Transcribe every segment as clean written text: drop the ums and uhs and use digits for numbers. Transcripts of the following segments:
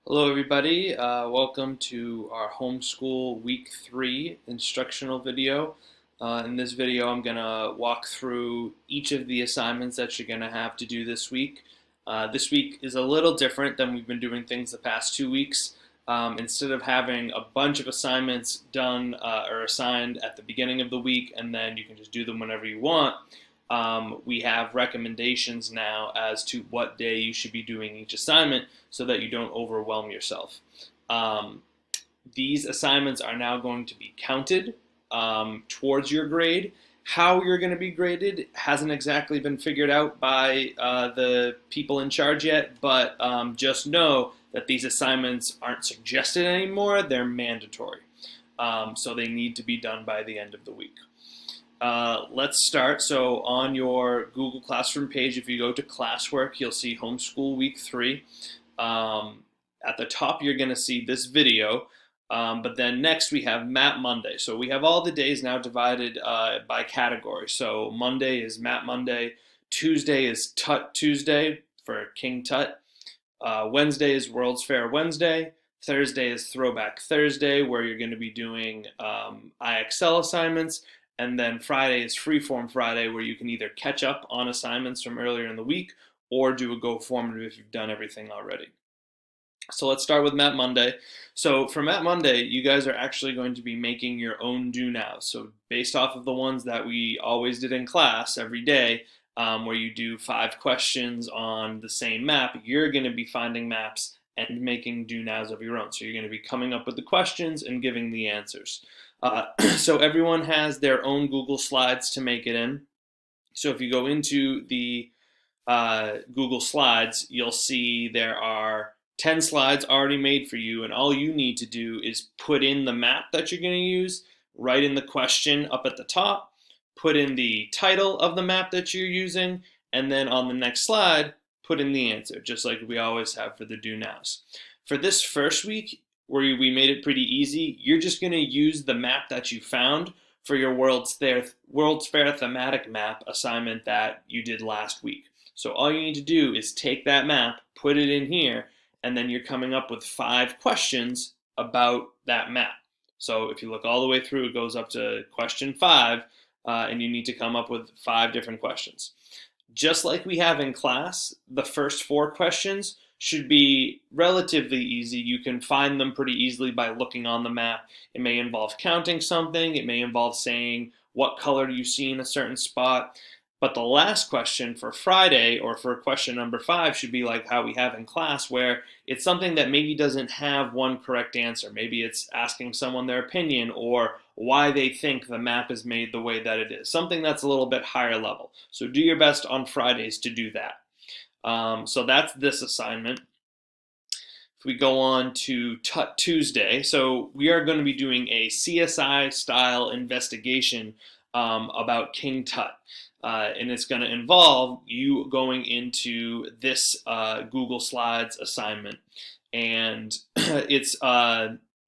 Hello, everybody. Welcome to our Homeschool Week 3 instructional video. In this video, I'm going to walk through each of the assignments that you're going to have to do this week. This week is a little different than we've been doing things the past 2 weeks. Instead of having a bunch of assignments done or assigned at the beginning of the week and then you can just do them whenever you want, we have recommendations now as to what day you should be doing each assignment so that you don't overwhelm yourself. Um, these assignments are now going to be counted towards your grade. How you're going to be graded hasn't exactly been figured out by the people in charge yet, but just know that these assignments aren't suggested anymore, they're mandatory. So they need to be done by the end of the week. Let's start. So on your Google Classroom page, if you go to classwork, you'll see Homeschool Week 3. At the top, you're going to see this video, but then next we have Map Monday. So we have all the days now divided by category. So Monday is Map Monday, Tuesday is Tut Tuesday for King Tut, Wednesday is World's Fair Wednesday, Thursday is Throwback Thursday, where you're going to be doing IXL assignments, and then Friday is Freeform Friday, where you can either catch up on assignments from earlier in the week or do a Go Formative if you've done everything already. So let's start with Map Monday. So for Map Monday, you guys are actually going to be making your own do nows. So based off of the ones that we always did in class every day, where you do 5 questions on the same map, you're going to be finding maps and making do nows of your own. So you're going to be coming up with the questions and giving the answers. So everyone has their own Google Slides to make it in. So if you go into the Google Slides, you'll see there are 10 slides already made for you, and all you need to do is put in the map that you're going to use, write in the question up at the top, put in the title of the map that you're using, and then on the next slide, put in the answer, just like we always have for the do nows. For this first week, where we made it pretty easy, you're just going to use the map that you found for your World's Fair thematic map assignment that you did last week. So all you need to do is take that map, put it in here, and then you're coming up with 5 questions about that map. So if you look all the way through, it goes up to question 5, and you need to come up with 5 different questions. Just like we have in class, the first 4 questions should be relatively easy. You can find them pretty easily by looking on the map. It may involve counting something. It may involve saying what color do you see in a certain spot. But the last question for Friday, or for question number 5, should be like how we have in class, where it's something that maybe doesn't have one correct answer. Maybe it's asking someone their opinion or why they think the map is made the way that it is. Something that's a little bit higher level. So do your best on Fridays to do that. So that's this assignment. If we go on to Tut Tuesday, so we are going to be doing a CSI style investigation about King Tut. And it's going to involve you going into this Google Slides assignment. And it's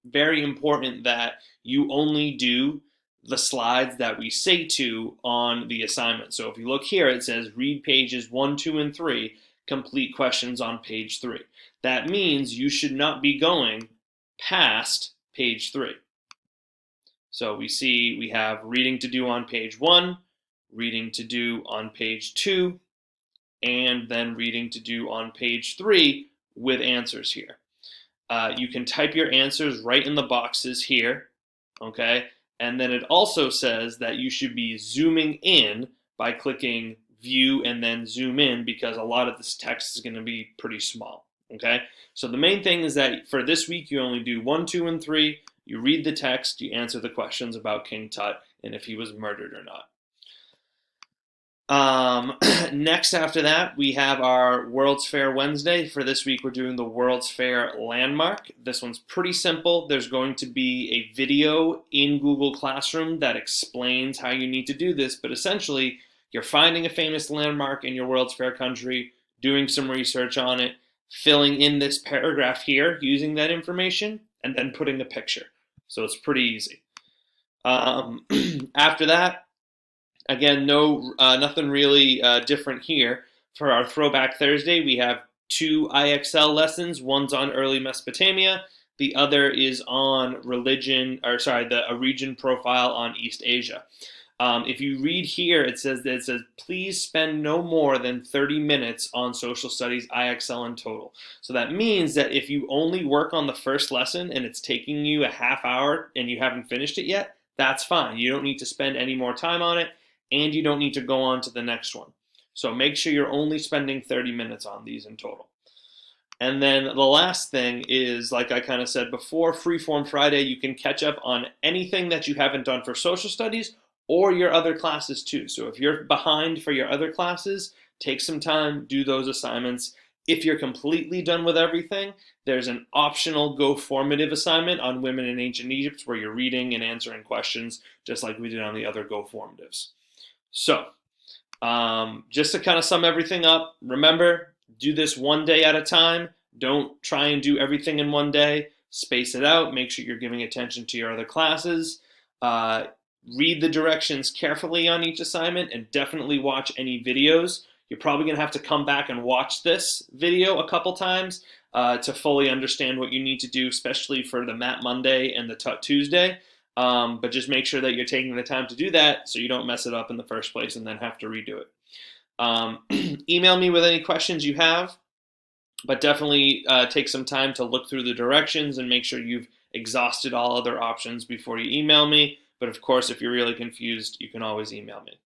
very important that you only do the slides that we say to on the assignment. So if you look here, it says read pages 1, 2, and 3, complete questions on page 3. That means you should not be going past page 3. So we see we have reading to do on page 1, reading to do on page 2, and then reading to do on page 3 with answers here. You can type your answers right in the boxes here, okay? And then it also says that you should be zooming in by clicking view and then zoom in, because a lot of this text is going to be pretty small, okay? So the main thing is that for this week, you only do 1, 2, and 3. You read the text, you answer the questions about King Tut and if he was murdered or not. Next after that, we have our World's Fair Wednesday. For this week, we're doing the World's Fair landmark. This one's pretty simple. There's going to be a video in Google Classroom that explains how you need to do this, but essentially, you're finding a famous landmark in your World's Fair country, doing some research on it, filling in this paragraph here using that information, and then putting a picture. So it's pretty easy. After that, again, nothing really different here. For our Throwback Thursday, we have two IXL lessons. One's on early Mesopotamia. The other is on religion, or sorry, a region profile on East Asia. If you read here, it says please spend no more than 30 minutes on social studies IXL in total. So that means that if you only work on the first lesson and it's taking you a half hour and you haven't finished it yet, that's fine. You don't need to spend any more time on it, and you don't need to go on to the next one. So make sure you're only spending 30 minutes on these in total. And then the last thing is, like I kind of said before, Freeform Friday, you can catch up on anything that you haven't done for social studies or your other classes too. So if you're behind for your other classes, take some time, do those assignments. If you're completely done with everything, there's an optional Go formative assignment on women in ancient Egypt where you're reading and answering questions just like we did on the other Go formatives. So just to kind of sum everything up, remember, do this one day at a time. Don't try and do everything in one day. Space it out. Make sure you're giving attention to your other classes. Read the directions carefully on each assignment, and definitely watch any videos. You're probably going to have to come back and watch this video a couple times to fully understand what you need to do, especially for the Mat Monday and the Tut Tuesday. But just make sure that you're taking the time to do that so you don't mess it up in the first place and then have to redo it. Email me with any questions you have, but definitely take some time to look through the directions and make sure you've exhausted all other options before you email me. But of course, if you're really confused, you can always email me.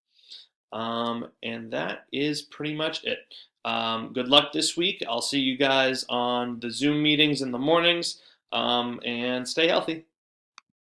And that is pretty much it. Good luck this week. I'll see you guys on the Zoom meetings in the mornings, and stay healthy.